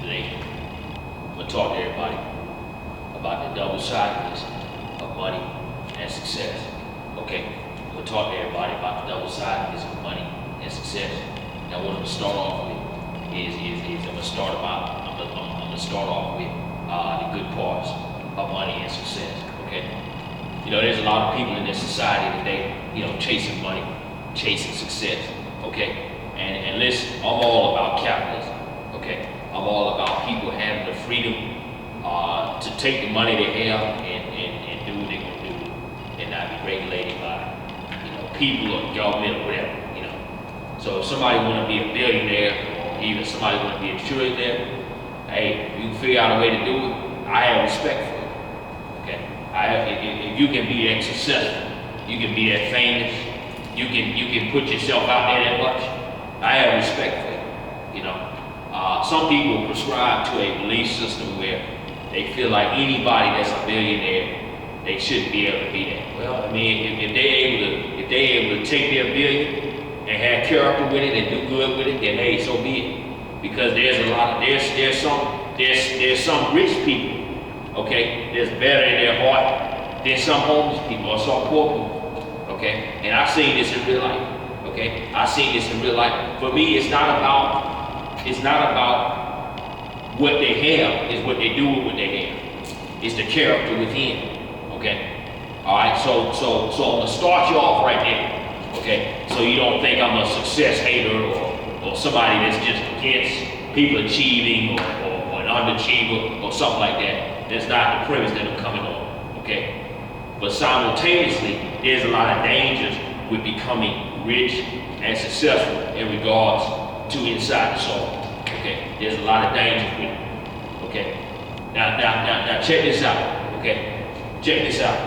today. I'm going to talk to everybody about the double-sidedness of money and success. Okay, I'm going to talk to everybody about the double-sidedness of money and success. Now, what I'm going to start off with is I'm going to start off with the good parts of money and success. Okay, you know, there's a lot of people in this society today, you know, chasing money, chasing success. Okay, and listen, I'm all about capitalism. Okay, I'm all about people having the freedom to take the money they have and do what they're going to do and not be regulated by, you know, people or government or whatever, you know. So if somebody want to be a billionaire or even somebody want to be a trillionaire, hey, you can figure out a way to do it. I have respect for it. Okay, if you can be that successful, you can be that famous, you can put yourself out there that much, I have respect for it, you know. Some people prescribe to a belief system where they feel like anybody that's a billionaire, they shouldn't be able to be that. Well, I mean, if they're able to take their billion and have character with it and do good with it, then hey, so be it. Because there's some rich people, okay, that's better in their heart than some homeless people or some poor people, okay. And I've seen this in real life. Okay, I've seen this in real life. For me, it's not about what they have, it's what they do with what they have. It's the character within. Okay. All right. So I'm gonna start you off right there. Okay. So you don't think I'm a success hater or somebody that's just against people achieving or an underachiever or something like that. That's not the premise that I'm coming on. Okay. But simultaneously, there's a lot of dangers with becoming rich and successful in regards to inside the soul. Okay, there's a lot of dangers with it. Okay, now check this out. Okay, check this out.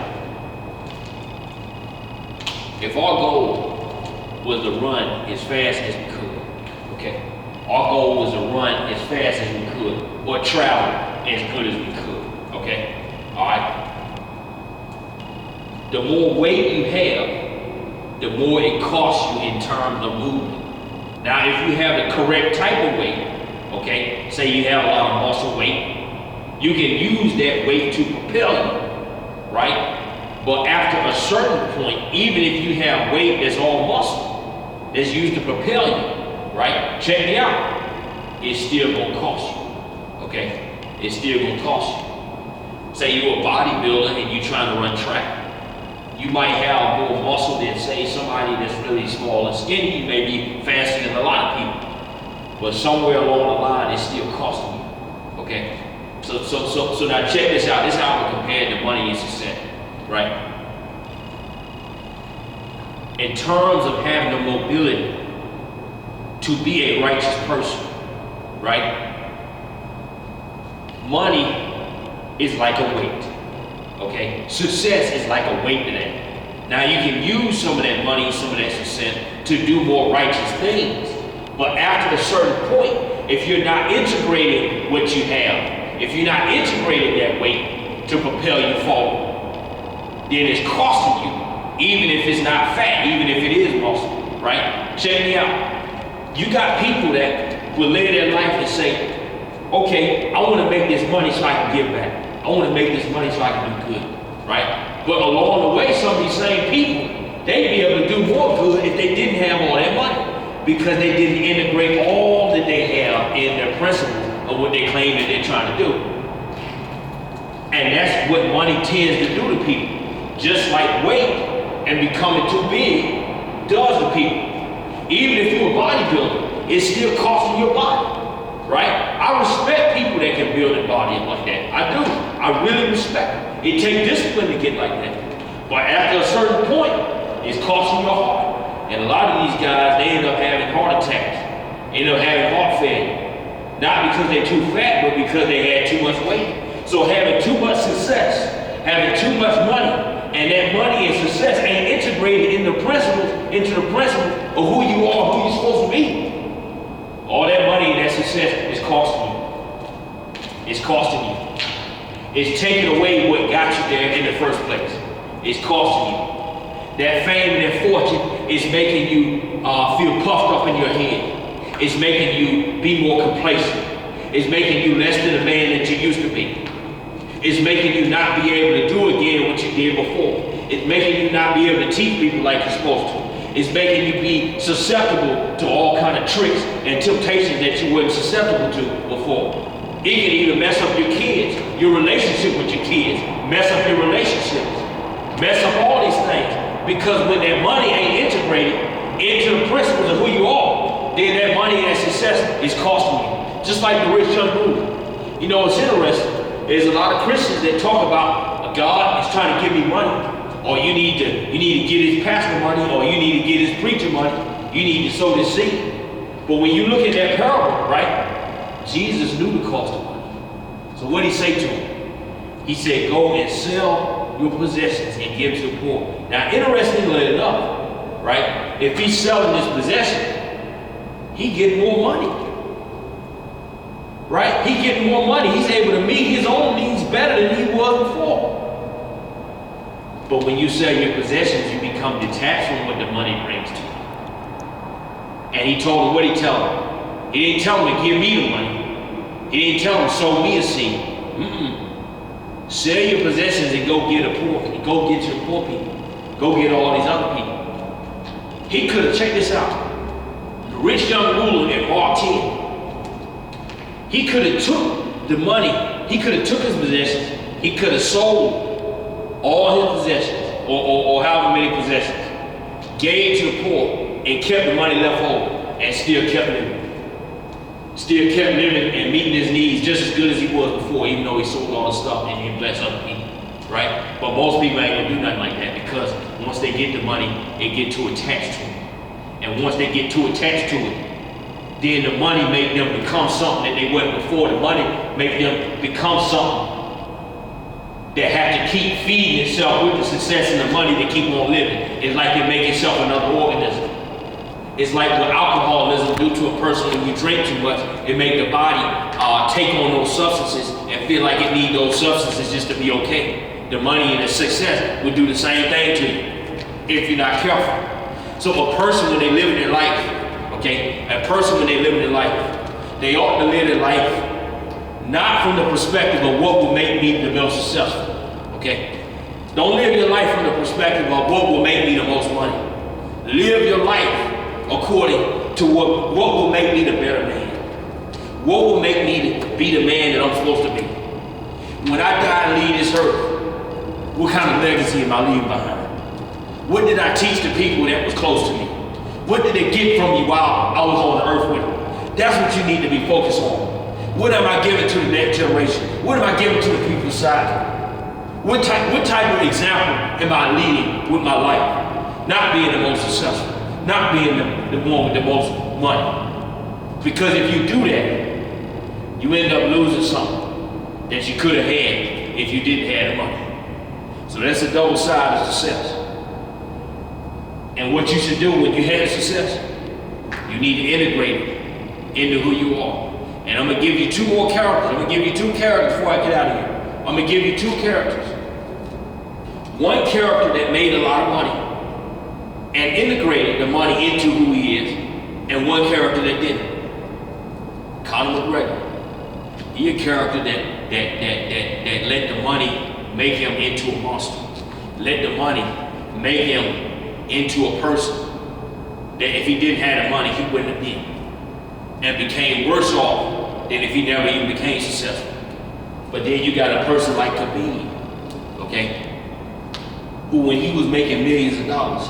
If our goal was to run as fast as we could, okay, our goal was to run as fast as we could or travel as good as we could. Okay, all right. The more weight you have, the more it costs you in terms of movement. Now, if you have the correct type of weight, okay, say you have a lot of muscle weight, you can use that weight to propel you, right? But after a certain point, even if you have weight that's all muscle, that's used to propel you, right? Check me out. It's still gonna cost you, okay? It's still gonna cost you. Say you're a bodybuilder and you're trying to run track. You might have more muscle than, say, somebody that's really small and skinny. You may be faster than a lot of people. But somewhere along the line, it's still costing you. Okay? So now check this out. This is how we compare the money and success. Right? In terms of having the mobility to be a righteous person, right? Money is like a weight. Okay, success is like a weight to that. Now you can use some of that money, some of that success to do more righteous things. But after a certain point, if you're not integrating what you have, if you're not integrating that weight to propel you forward, then it's costing you, even if it's not fat, even if it is muscle, right? Check me out. You got people that will live their life and say, okay, I want to make this money so I can give back. I want to make this money so I can do good, right? But along the way, some of these same people, they'd be able to do more good if they didn't have all that money, because they didn't integrate all that they have in their principles of what they claim that they're trying to do. And that's what money tends to do to people. Just like weight and becoming too big does to people. Even if you're a bodybuilder, it's still costing your body. Right? I respect people that can build a body like that. I do. I really respect it. It takes discipline to get like that. But after a certain point, it's costing your heart. And a lot of these guys, they end up having heart attacks. End up having heart failure. Not because they're too fat, but because they had too much weight. So having too much success, having too much money, and that money and success ain't integrated into the principles of who you are, who you're supposed to be. All that money and that success is costing you. It's costing you. It's taking away what got you there in the first place. It's costing you. That fame and that fortune is making you feel puffed up in your head. It's making you be more complacent. It's making you less than the man that you used to be. It's making you not be able to do again what you did before. It's making you not be able to teach people like you're supposed to. It's making you be susceptible to all kind of tricks and temptations that you weren't susceptible to before. It can even mess up your kids, your relationship with your kids, mess up your relationships, mess up all these things. Because when that money ain't integrated into the principles of who you are, then that money and success is costing you. Just like the rich young ruler. You know, it's interesting. There's a lot of Christians that talk about God is trying to give me money, or you need to get his pastor money, or you need to get his preacher money. You need to sow this seed. But when you look at that parable, right, Jesus knew the cost of money. So what did he say to him? He said, go and sell your possessions and give to the poor. Now, interestingly enough, right, if he's selling his possession, he get more money. Right? He getting more money. He's able to meet his own needs better than he was before. But when you sell your possessions, you become detached from what the money brings to you. And he told him, what did he tell him? He didn't tell him to give me the money. He didn't tell him sow me a seed. Sell your possessions and go get a poor. Go get your poor people. Go get all these other people. He could have, checked this out. The rich young ruler in Mark 10. He could have took the money, he could have took his possessions, he could have sold all his possessions, or however many possessions, gave to the poor, and kept the money left over, and still kept living. Still kept living and meeting his needs just as good as he was before, even though he sold all the stuff and he blessed other people, right? But most people ain't gonna do nothing like that, because once they get the money, they get too attached to it. And once they get too attached to it, then the money make them become something that they weren't before. The money make them become something that have to keep feeding itself with the success and the money to keep on living. It's like it make itself another organism. It's like what alcoholism do to a person when you drink too much. It make the body take on those substances and feel like it need those substances just to be okay. The money and the success will do the same thing to you if you're not careful. So a person, when they live in their life, okay, a person when they live in their life, they ought to live their life not from the perspective of what will make me the most successful, okay? Don't live your life from the perspective of what will make me the most money. Live your life according to what will make me the better man. What will make me be the man that I'm supposed to be. When I die and leave this earth, what kind of legacy am I leaving behind? What did I teach the people that was close to me? What did they get from me while I was on the earth with them? That's what you need to be focused on. What am I giving to the next generation? What am I giving to the people beside me? What type of example am I leading with my life? Not being the most successful, not being the one with the most money. Because if you do that, you end up losing something that you could have had if you didn't have the money. So that's a double side of success. And what you should do when you have success, you need to integrate it into who you are. And I'm gonna give you two more characters. I'm gonna give you two characters before I get out of here. I'm gonna give you two characters. One character that made a lot of money and integrated the money into who he is, and one character that didn't. Conor McGregor. He a character that let the money make him into a monster. Let the money make him into a person that if he didn't have the money, he wouldn't have been. And became worse off than if he never even became successful. But then you got a person like Khabib, okay, who when he was making millions of dollars,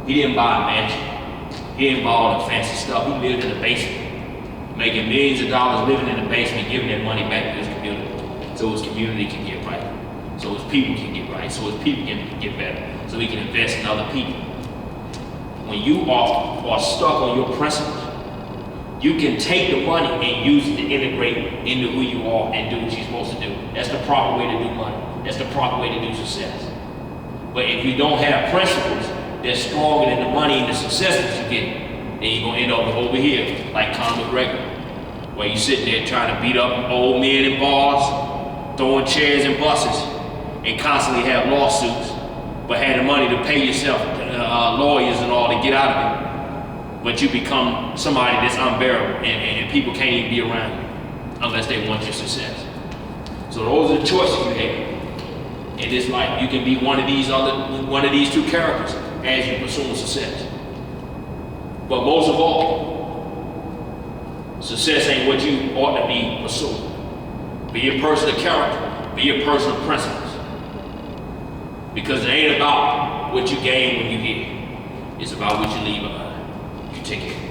he didn't buy a mansion. He didn't buy all the fancy stuff. He lived in the basement, making millions of dollars, living in the basement, giving that money back to his community, so his community can get right, so his people can get right, so his people can get better, so he can invest in other people. When you are stuck on your principles, you can take the money and use it to integrate into who you are and do what you're supposed to do. That's the proper way to do money. That's the proper way to do success. But if you don't have principles that's stronger than the money and the success that you get, then you're gonna end up over here like Conor McGregor, where you sitting there trying to beat up old men in bars, throwing chairs in buses, and constantly have lawsuits, but had the money to pay yourself lawyers and all to get out of it. But you become somebody that's unbearable and people can't even be around you. unless they want your success. So those are the choices you have in this life. You can be one of these two characters as you pursue success. But most of all, success ain't what you ought to be pursuing. Be a person of character. Be a person of principles. Because it ain't about what you gain when you get. It's about what you leave behind. You take care.